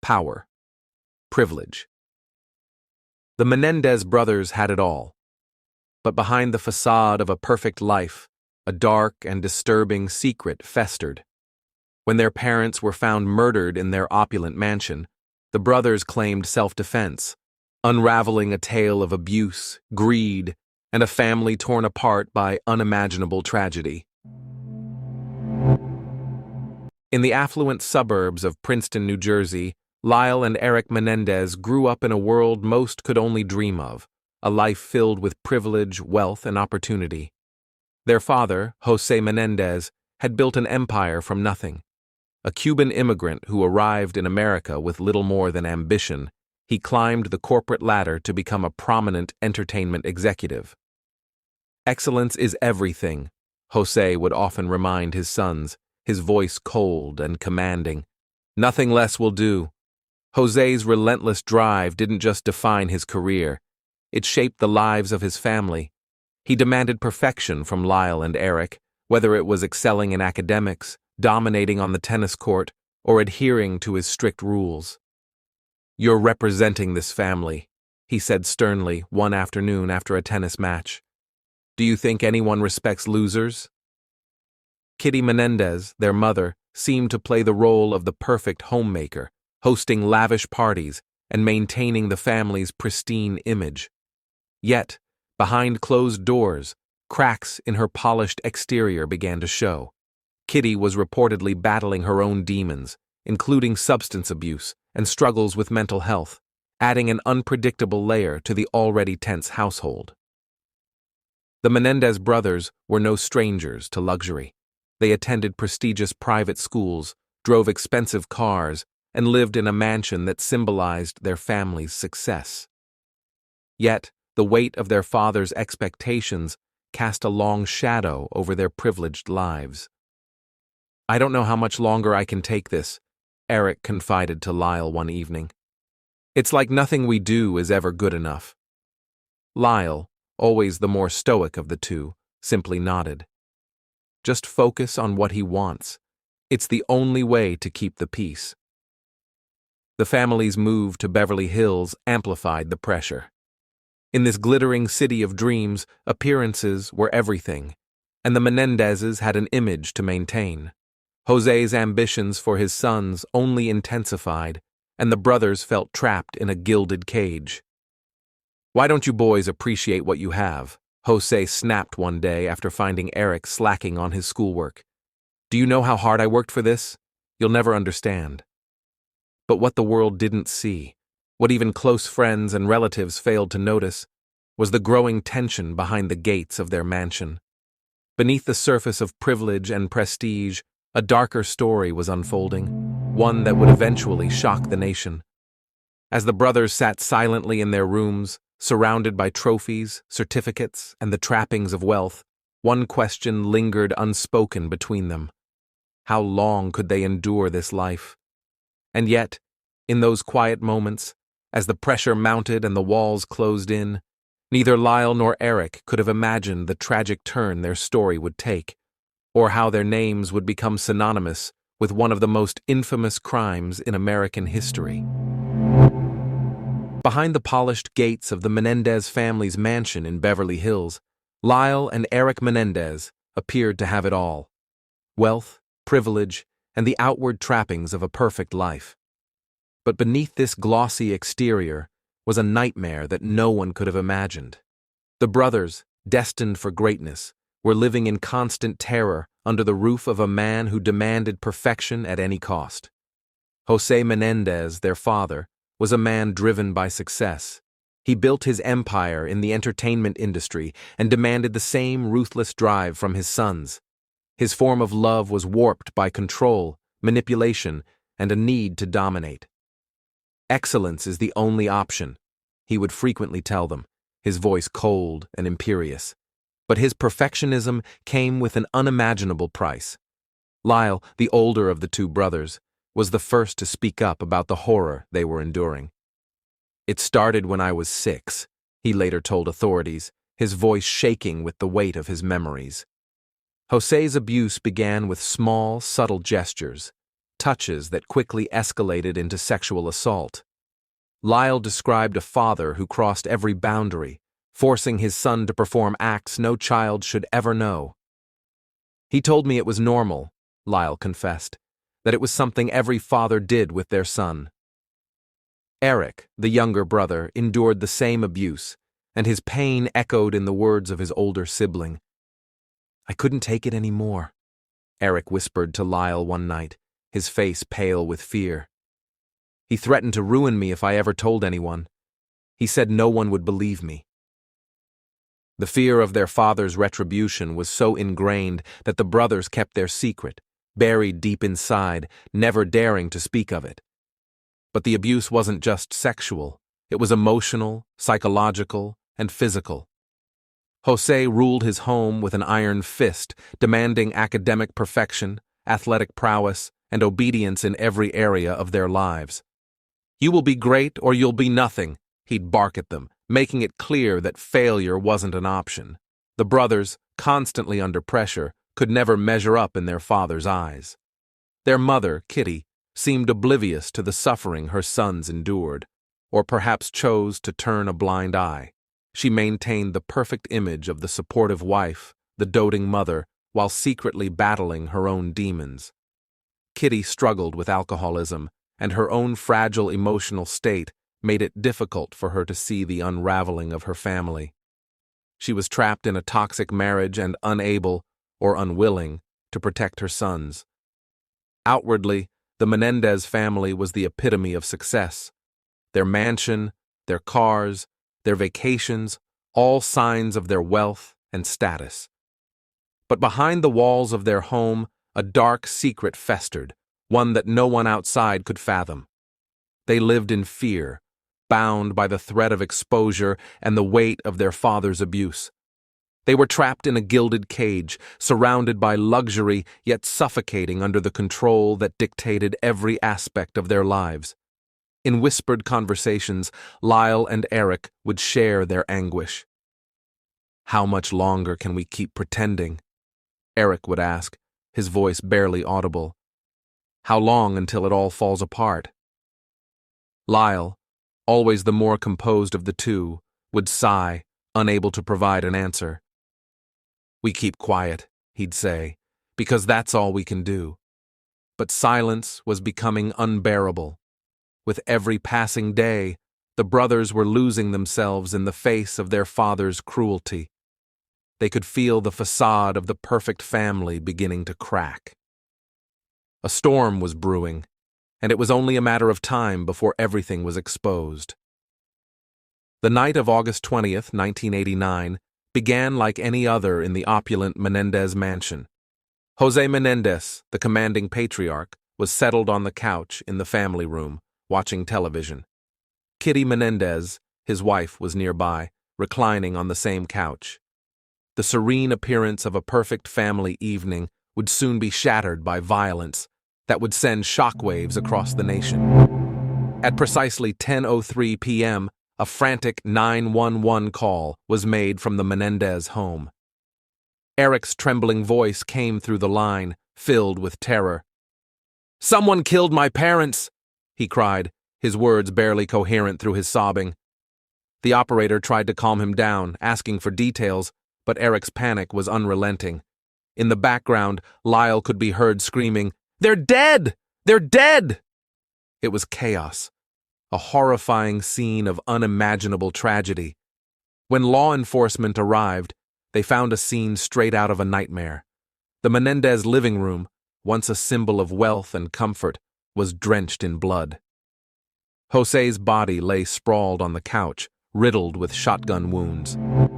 power, privilege. The Menendez brothers had it all. But behind the facade of a perfect life, a dark and disturbing secret festered. When their parents were found murdered in their opulent mansion, the brothers claimed self-defense, unraveling a tale of abuse, greed, and a family torn apart by unimaginable tragedy. In the affluent suburbs of Princeton, New Jersey, Lyle and Erik Menendez grew up in a world most could only dream of, a life filled with privilege, wealth, and opportunity. Their father, Jose Menendez, had built an empire from nothing. A Cuban immigrant who arrived in America with little more than ambition, he climbed the corporate ladder to become a prominent entertainment executive. "Excellence is everything," Jose would often remind his sons, his voice cold and commanding. "Nothing less will do." Jose's relentless drive didn't just define his career, it shaped the lives of his family. He demanded perfection from Lyle and Erik, whether it was excelling in academics, dominating on the tennis court, or adhering to his strict rules. "You're representing this family," he said sternly one afternoon after a tennis match. "Do you think anyone respects losers?" Kitty Menendez, their mother, seemed to play the role of the perfect homemaker, hosting lavish parties and maintaining the family's pristine image. Yet, behind closed doors, cracks in her polished exterior began to show. Kitty was reportedly battling her own demons, including substance abuse and struggles with mental health, adding an unpredictable layer to the already tense household. The Menendez brothers were no strangers to luxury. They attended prestigious private schools, drove expensive cars, and lived in a mansion that symbolized their family's success. Yet, the weight of their father's expectations cast a long shadow over their privileged lives. "I don't know how much longer I can take this," Erik confided to Lyle one evening. "It's like nothing we do is ever good enough." Lyle, always the more stoic of the two, simply nodded. "Just focus on what he wants. It's the only way to keep the peace." The family's move to Beverly Hills amplified the pressure. In this glittering city of dreams, appearances were everything, and the Menendezes had an image to maintain. Jose's ambitions for his sons only intensified, and the brothers felt trapped in a gilded cage. "Why don't you boys appreciate what you have?" Jose snapped one day after finding Erik slacking on his schoolwork. "Do you know how hard I worked for this? You'll never understand." But what the world didn't see, what even close friends and relatives failed to notice, was the growing tension behind the gates of their mansion. Beneath the surface of privilege and prestige, a darker story was unfolding, one that would eventually shock the nation. As the brothers sat silently in their rooms, surrounded by trophies, certificates, and the trappings of wealth, one question lingered unspoken between them. How long could they endure this life? And yet, in those quiet moments, as the pressure mounted and the walls closed in, neither Lyle nor Erik could have imagined the tragic turn their story would take, or how their names would become synonymous with one of the most infamous crimes in American history. Behind the polished gates of the Menendez family's mansion in Beverly Hills, Lyle and Erik Menendez appeared to have it all: wealth, privilege, and the outward trappings of a perfect life. But beneath this glossy exterior was a nightmare that no one could have imagined. The brothers, destined for greatness, were living in constant terror under the roof of a man who demanded perfection at any cost. Jose Menendez, their father, was a man driven by success. He built his empire in the entertainment industry and demanded the same ruthless drive from his sons. His form of love was warped by control, manipulation, and a need to dominate. "Excellence is the only option," he would frequently tell them, his voice cold and imperious. But his perfectionism came with an unimaginable price. Lyle, the older of the two brothers, was the first to speak up about the horror they were enduring. "It started when I was 6, he later told authorities, his voice shaking with the weight of his memories. Jose's abuse began with small, subtle gestures: touches that quickly escalated into sexual assault. Lyle described a father who crossed every boundary, forcing his son to perform acts no child should ever know. He told me it was normal, Lyle confessed, that it was something every father did with their son. Erik, the younger brother, endured the same abuse, and his pain echoed in the words of his older sibling. "I couldn't take it anymore," Erik whispered to Lyle one night, his face pale with fear. "He threatened to ruin me if I ever told anyone. He said no one would believe me." The fear of their father's retribution was so ingrained that the brothers kept their secret, buried deep inside, never daring to speak of it. But the abuse wasn't just sexual, it was emotional, psychological, and physical. Jose ruled his home with an iron fist, demanding academic perfection, athletic prowess, and obedience in every area of their lives. "You will be great or you'll be nothing," he'd bark at them, making it clear that failure wasn't an option. The brothers, constantly under pressure, could never measure up in their father's eyes. Their mother, Kitty, seemed oblivious to the suffering her sons endured, or perhaps chose to turn a blind eye. She maintained the perfect image of the supportive wife, the doting mother, while secretly battling her own demons. Kitty struggled with alcoholism, and her own fragile emotional state made it difficult for her to see the unraveling of her family. She was trapped in a toxic marriage and unable, or unwilling, to protect her sons. Outwardly, the Menendez family was the epitome of success. Their mansion, their cars, their vacations, all signs of their wealth and status. But behind the walls of their home, a dark secret festered, one that no one outside could fathom. They lived in fear, bound by the threat of exposure and the weight of their father's abuse. They were trapped in a gilded cage, surrounded by luxury yet suffocating under the control that dictated every aspect of their lives. In whispered conversations, Lyle and Erik would share their anguish. "How much longer can we keep pretending?" Erik would ask, his voice barely audible. "How long until it all falls apart?" Lyle, always the more composed of the two, would sigh, unable to provide an answer. "We keep quiet," he'd say, "because that's all we can do." But silence was becoming unbearable. With every passing day, the brothers were losing themselves in the face of their father's cruelty. They could feel the facade of the perfect family beginning to crack. A storm was brewing, and it was only a matter of time before everything was exposed. The night of August 20th, 1989, began like any other in the opulent Menendez mansion. Jose Menendez, the commanding patriarch, was settled on the couch in the family room, watching television. Kitty Menendez, his wife, was nearby, reclining on the same couch. The serene appearance of a perfect family evening would soon be shattered by violence that would send shockwaves across the nation. At precisely 10:03 p.m., a frantic 911 call was made from the Menendez home. Erik's trembling voice came through the line, filled with terror. "Someone killed my parents!" he cried, his words barely coherent through his sobbing. The operator tried to calm him down, asking for details, but Erik's panic was unrelenting. In the background, Lyle could be heard screaming, "They're dead! They're dead!" It was chaos, a horrifying scene of unimaginable tragedy. When law enforcement arrived, they found a scene straight out of a nightmare. The Menendez living room, once a symbol of wealth and comfort, was drenched in blood. Jose's body lay sprawled on the couch, riddled with shotgun wounds.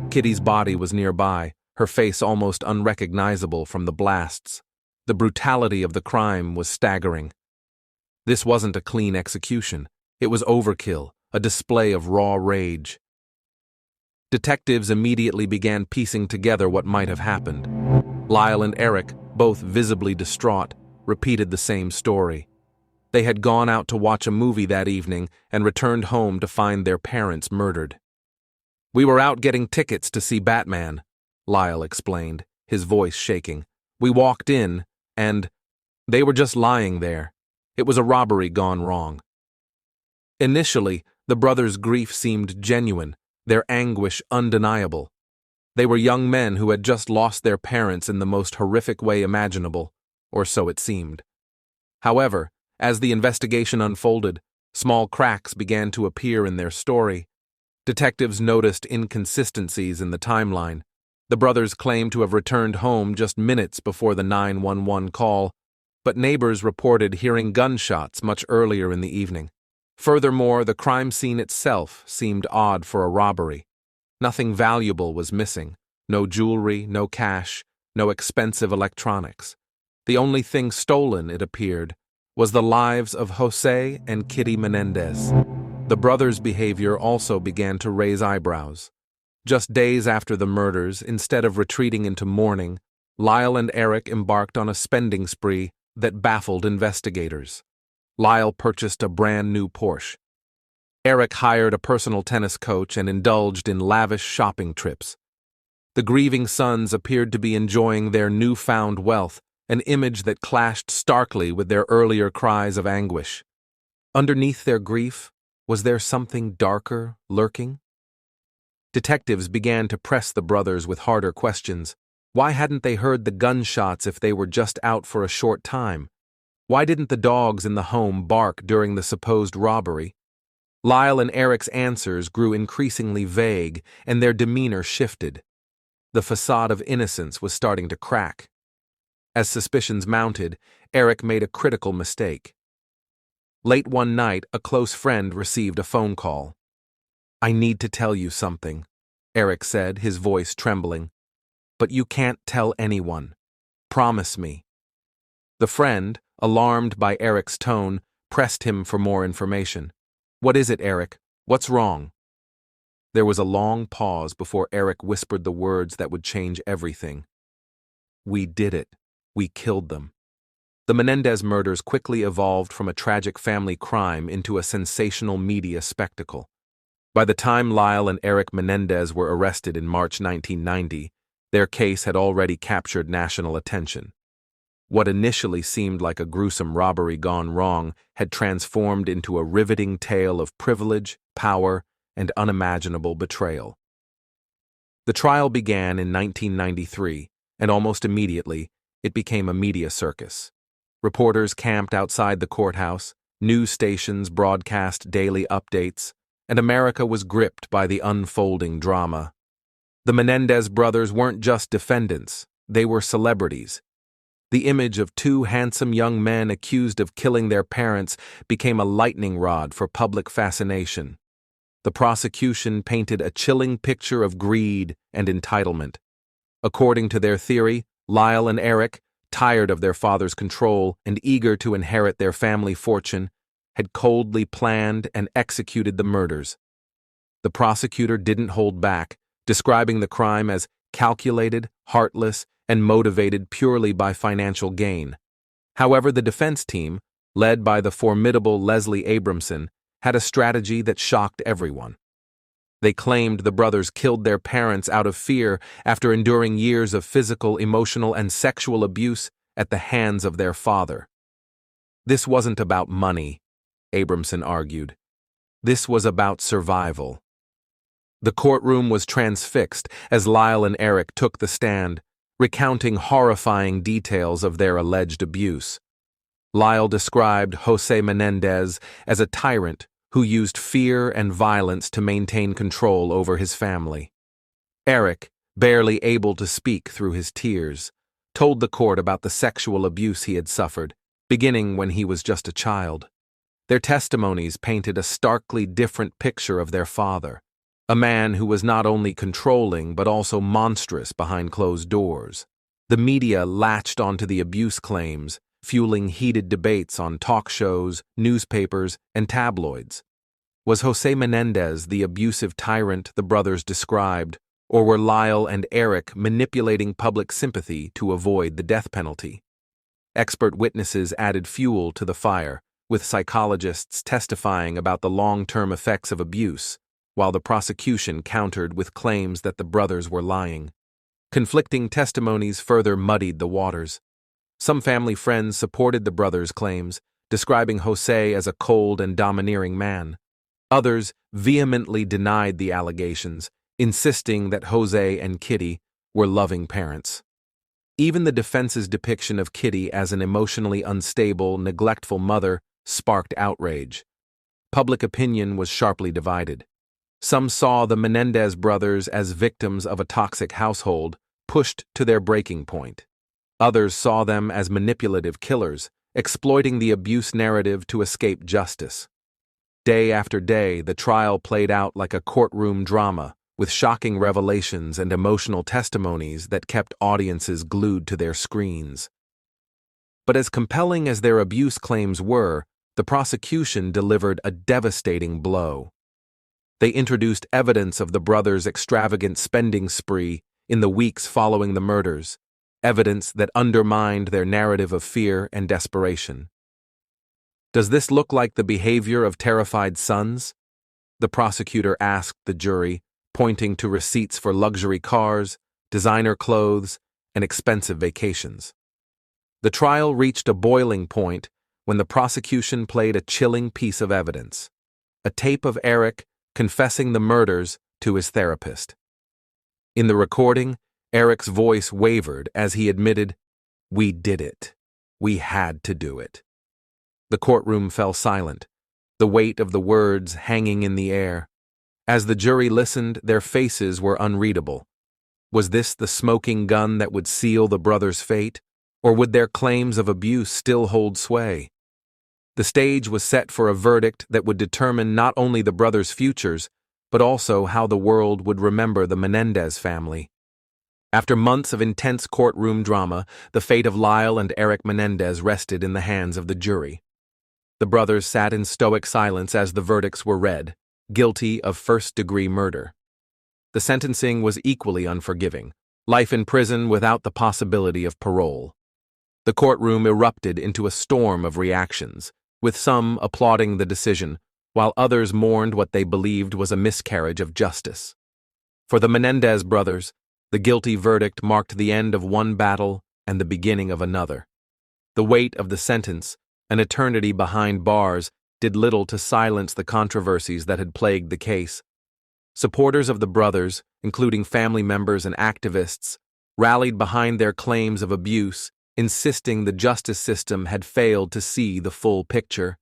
Kitty's body was nearby, her face almost unrecognizable from the blasts. The brutality of the crime was staggering. This wasn't a clean execution. It was overkill, a display of raw rage. Detectives immediately began piecing together what might have happened. Lyle and Erik, both visibly distraught, repeated the same story. They had gone out to watch a movie that evening and returned home to find their parents murdered. "We were out getting tickets to see Batman," Lyle explained, his voice shaking. "We walked in, and they were just lying there, It was a robbery gone wrong. Initially, the brothers' grief seemed genuine, their anguish undeniable. They were young men who had just lost their parents in the most horrific way imaginable, or so it seemed. However, as the investigation unfolded, small cracks began to appear in their story. Detectives noticed inconsistencies in the timeline. The brothers claimed to have returned home just minutes before the 911 call, but neighbors reported hearing gunshots much earlier in the evening. Furthermore, the crime scene itself seemed odd for a robbery. Nothing valuable was missing. No jewelry, no cash, no expensive electronics. The only thing stolen, it appeared, was the lives of Jose and Kitty Menendez. The brothers' behavior also began to raise eyebrows. Just days after the murders, instead of retreating into mourning, Lyle and Erik embarked on a spending spree that baffled investigators. Lyle purchased a brand new Porsche. Erik hired a personal tennis coach and indulged in lavish shopping trips. The grieving sons appeared to be enjoying their newfound wealth, an image that clashed starkly with their earlier cries of anguish. Underneath their grief, was there something darker lurking? Detectives began to press the brothers with harder questions. Why hadn't they heard the gunshots if they were just out for a short time? Why didn't the dogs in the home bark during the supposed robbery? Lyle and Erik's answers grew increasingly vague, and their demeanor shifted. The facade of innocence was starting to crack. As suspicions mounted, Erik made a critical mistake. Late one night, a close friend received a phone call. "I need to tell you something," Erik said, his voice trembling. "But you can't tell anyone. Promise me." The friend, alarmed by Erik's tone, pressed him for more information. "What is it, Erik? What's wrong?" There was a long pause before Erik whispered the words that would change everything. "We did it. We killed them." The Menendez murders quickly evolved from a tragic family crime into a sensational media spectacle. By the time Lyle and Erik Menendez were arrested in March 1990, their case had already captured national attention. What initially seemed like a gruesome robbery gone wrong had transformed into a riveting tale of privilege, power, and unimaginable betrayal. The trial began in 1993, and almost immediately, it became a media circus. Reporters camped outside the courthouse, news stations broadcast daily updates, and America was gripped by the unfolding drama. The Menendez brothers weren't just defendants, they were celebrities. The image of two handsome young men accused of killing their parents became a lightning rod for public fascination. The prosecution painted a chilling picture of greed and entitlement. According to their theory, Lyle and Erik, tired of their father's control and eager to inherit their family fortune, had coldly planned and executed the murders. The prosecutor didn't hold back, describing the crime as calculated, heartless, and motivated purely by financial gain. However, the defense team, led by the formidable Leslie Abramson, had a strategy that shocked everyone. They claimed the brothers killed their parents out of fear after enduring years of physical, emotional, and sexual abuse at the hands of their father. This wasn't about money, Abramson argued. This was about survival. The courtroom was transfixed as Lyle and Erik took the stand, recounting horrifying details of their alleged abuse. Lyle described Jose Menendez as a tyrant who used fear and violence to maintain control over his family. Erik, barely able to speak through his tears, told the court about the sexual abuse he had suffered, beginning when he was just a child. Their testimonies painted a starkly different picture of their father, a man who was not only controlling but also monstrous behind closed doors. The media latched onto the abuse claims, fueling heated debates on talk shows, newspapers, and tabloids. Was Jose Menendez the abusive tyrant the brothers described, or were Lyle and Erik manipulating public sympathy to avoid the death penalty? Expert witnesses added fuel to the fire, with psychologists testifying about the long-term effects of abuse, while the prosecution countered with claims that the brothers were lying. Conflicting testimonies further muddied the waters. Some family friends supported the brothers' claims, describing Jose as a cold and domineering man. Others vehemently denied the allegations, insisting that Jose and Kitty were loving parents. Even the defense's depiction of Kitty as an emotionally unstable, neglectful mother sparked outrage. Public opinion was sharply divided. Some saw the Menendez brothers as victims of a toxic household, pushed to their breaking point. Others saw them as manipulative killers, exploiting the abuse narrative to escape justice. Day after day, the trial played out like a courtroom drama, with shocking revelations and emotional testimonies that kept audiences glued to their screens. But as compelling as their abuse claims were, the prosecution delivered a devastating blow. They introduced evidence of the brothers' extravagant spending spree in the weeks following the murders, evidence that undermined their narrative of fear and desperation. "Does this look like the behavior of terrified sons?" the prosecutor asked the jury, pointing to receipts for luxury cars, designer clothes, and expensive vacations. The trial reached a boiling point when the prosecution played a chilling piece of evidence: a tape of Erik confessing the murders to his therapist. In the recording, Erik's voice wavered as he admitted, "We did it. We had to do it." The courtroom fell silent, the weight of the words hanging in the air. As the jury listened, their faces were unreadable. Was this the smoking gun that would seal the brothers' fate, or would their claims of abuse still hold sway? The stage was set for a verdict that would determine not only the brothers' futures, but also how the world would remember the Menendez family. After months of intense courtroom drama, the fate of Lyle and Erik Menendez rested in the hands of the jury. The brothers sat in stoic silence as the verdicts were read, guilty of first-degree murder. The sentencing was equally unforgiving: life in prison without the possibility of parole. The courtroom erupted into a storm of reactions, with some applauding the decision, while others mourned what they believed was a miscarriage of justice. For the Menendez brothers, the guilty verdict marked the end of one battle and the beginning of another. The weight of the sentence, an eternity behind bars, did little to silence the controversies that had plagued the case. Supporters of the brothers, including family members and activists, rallied behind their claims of abuse, insisting the justice system had failed to see the full picture.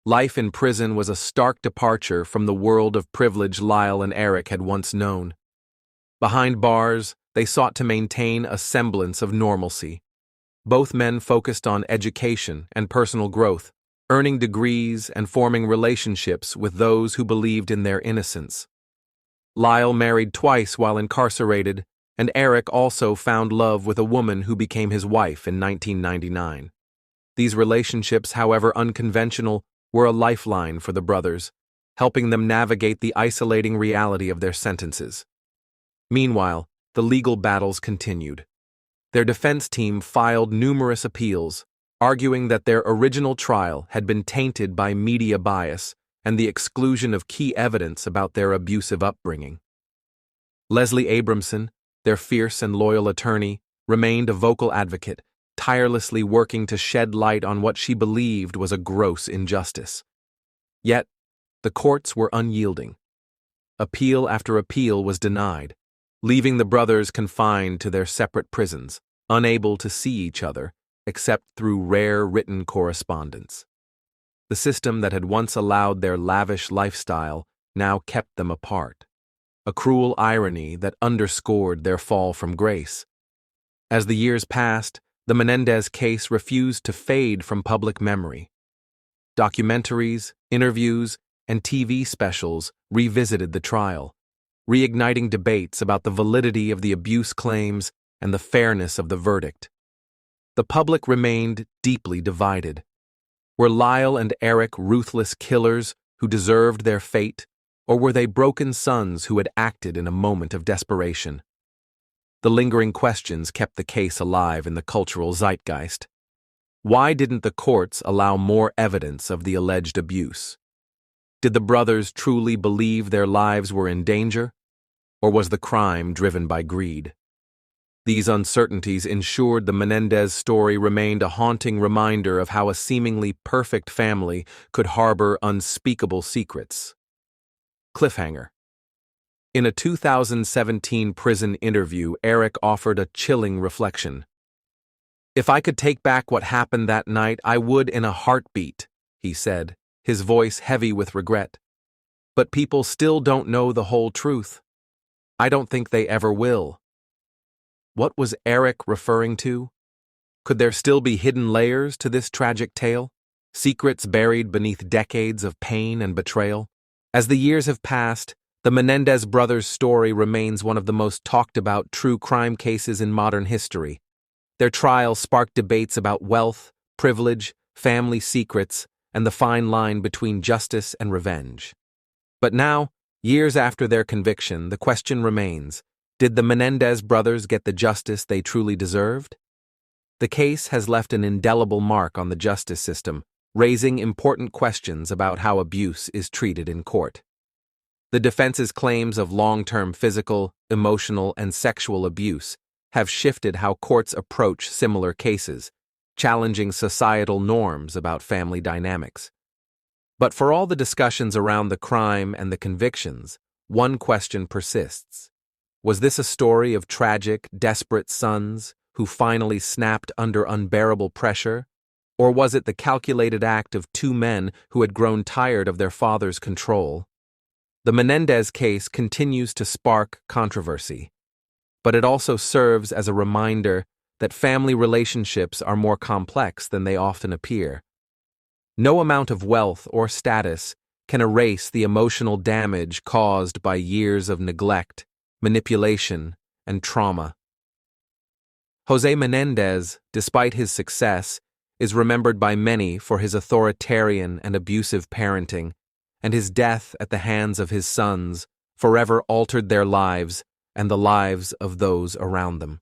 Life in prison was a stark departure from the world of privilege Lyle and Erik had once known. Behind bars, they sought to maintain a semblance of normalcy. Both men focused on education and personal growth, earning degrees and forming relationships with those who believed in their innocence. Lyle married twice while incarcerated, and Erik also found love with a woman who became his wife in 1999. These relationships, however unconventional, were a lifeline for the brothers, helping them navigate the isolating reality of their sentences. Meanwhile, the legal battles continued. Their defense team filed numerous appeals, arguing that their original trial had been tainted by media bias and the exclusion of key evidence about their abusive upbringing. Leslie Abramson, their fierce and loyal attorney, remained a vocal advocate, tirelessly working to shed light on what she believed was a gross injustice. Yet, the courts were unyielding. Appeal after appeal was denied, leaving the brothers confined to their separate prisons, unable to see each other, except through rare written correspondence. The system that had once allowed their lavish lifestyle now kept them apart, a cruel irony that underscored their fall from grace. As the years passed, the Menendez case refused to fade from public memory. Documentaries, interviews, and TV specials revisited the trial, reigniting debates about the validity of the abuse claims and the fairness of the verdict. The public remained deeply divided. Were Lyle and Erik ruthless killers who deserved their fate, or were they broken sons who had acted in a moment of desperation? The lingering questions kept the case alive in the cultural zeitgeist. Why didn't the courts allow more evidence of the alleged abuse? Did the brothers truly believe their lives were in danger, or was the crime driven by greed? These uncertainties ensured the Menendez story remained a haunting reminder of how a seemingly perfect family could harbor unspeakable secrets. Cliffhanger. In a 2017 prison interview, Erik offered a chilling reflection. "If I could take back what happened that night, I would in a heartbeat," he said, his voice heavy with regret. "But people still don't know the whole truth. I don't think they ever will." What was Erik referring to? Could there still be hidden layers to this tragic tale? Secrets buried beneath decades of pain and betrayal? As the years have passed, the Menendez brothers' story remains one of the most talked about true crime cases in modern history. Their trial sparked debates about wealth, privilege, family secrets, and the fine line between justice and revenge. But now, years after their conviction, the question remains: did the Menendez brothers get the justice they truly deserved? The case has left an indelible mark on the justice system, raising important questions about how abuse is treated in court. The defense's claims of long-term physical, emotional, and sexual abuse have shifted how courts approach similar cases, challenging societal norms about family dynamics. But for all the discussions around the crime and the convictions, one question persists. Was this a story of tragic, desperate sons who finally snapped under unbearable pressure? Or was it the calculated act of two men who had grown tired of their father's control? The Menendez case continues to spark controversy, but it also serves as a reminder that family relationships are more complex than they often appear. No amount of wealth or status can erase the emotional damage caused by years of neglect, manipulation, and trauma. Jose Menendez, despite his success, is remembered by many for his authoritarian and abusive parenting, and his death at the hands of his sons forever altered their lives and the lives of those around them.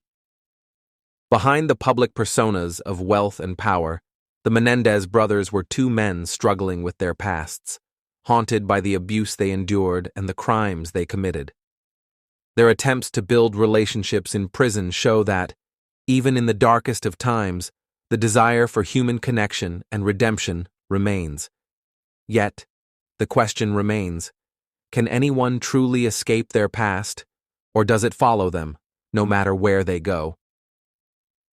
Behind the public personas of wealth and power, the Menendez brothers were two men struggling with their pasts, haunted by the abuse they endured and the crimes they committed. Their attempts to build relationships in prison show that, even in the darkest of times, the desire for human connection and redemption remains. Yet, the question remains: can anyone truly escape their past, or does it follow them, no matter where they go?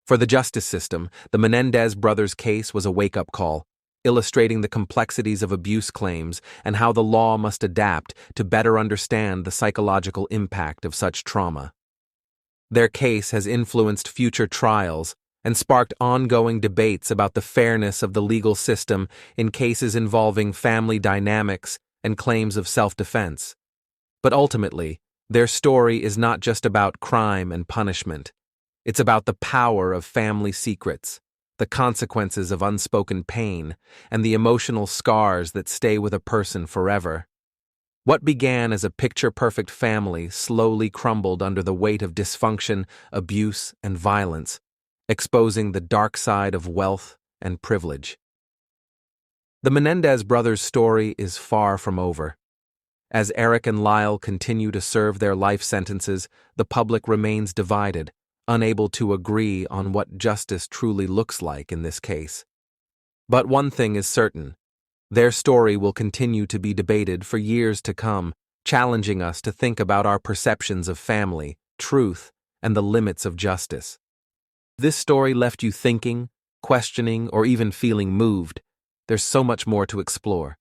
For the justice system, the Menendez brothers' case was a wake-up call, illustrating the complexities of abuse claims and how the law must adapt to better understand the psychological impact of such trauma. Their case has influenced future trials and sparked ongoing debates about the fairness of the legal system in cases involving family dynamics and claims of self-defense. But ultimately, their story is not just about crime and punishment. It's about the power of family secrets, the consequences of unspoken pain, and the emotional scars that stay with a person forever. What began as a picture-perfect family slowly crumbled under the weight of dysfunction, abuse, and violence, exposing the dark side of wealth and privilege. The Menendez brothers' story is far from over. As Erik and Lyle continue to serve their life sentences, the public remains divided, unable to agree on what justice truly looks like in this case. But one thing is certain: their story will continue to be debated for years to come, challenging us to think about our perceptions of family, truth, and the limits of justice. If this story left you thinking, questioning, or even feeling moved, there's so much more to explore.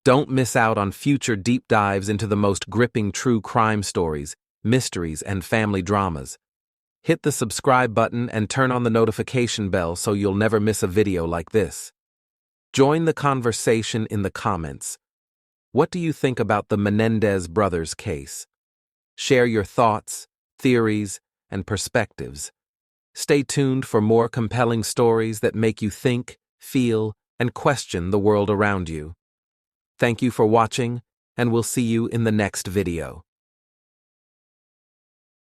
Don't miss out on future deep dives into the most gripping true crime stories, mysteries, and family dramas. Hit the subscribe button and turn on the notification bell so you'll never miss a video like this. Join the conversation in the comments. What do you think about the Menendez brothers case? Share your thoughts, theories, and perspectives. Stay tuned for more compelling stories that make you think, feel, and question the world around you. Thank you for watching, and we'll see you in the next video.